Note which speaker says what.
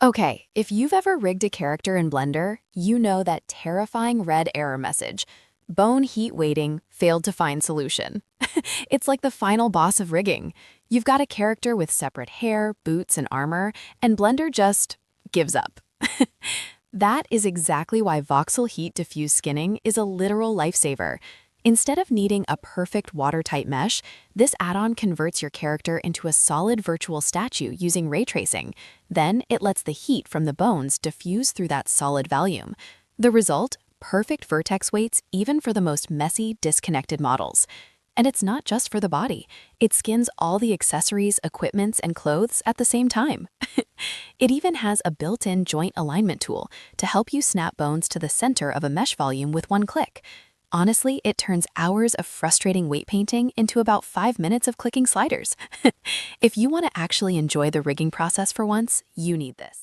Speaker 1: Okay, if you've ever rigged a character in Blender, you know that terrifying red error message. Bone heat waiting, failed to find solution. It's like the final boss of rigging. You've got a character with separate hair, boots, and armor, and Blender just gives up. That is exactly why Voxel Heat Diffuse Skinning is a literal lifesaver. Instead of needing a perfect watertight mesh, this add-on converts your character into a solid virtual statue using ray tracing. Then it lets the heat from the bones diffuse through that solid volume. The result? Perfect vertex weights even for the most messy, disconnected models. And it's not just for the body. It skins all the accessories, equipments, and clothes at the same time. It even has a built-in joint alignment tool to help you snap bones to the center of a mesh volume with one click. Honestly, it turns hours of frustrating weight painting into about 5 minutes of clicking sliders. If you want to actually enjoy the rigging process for once, you need this.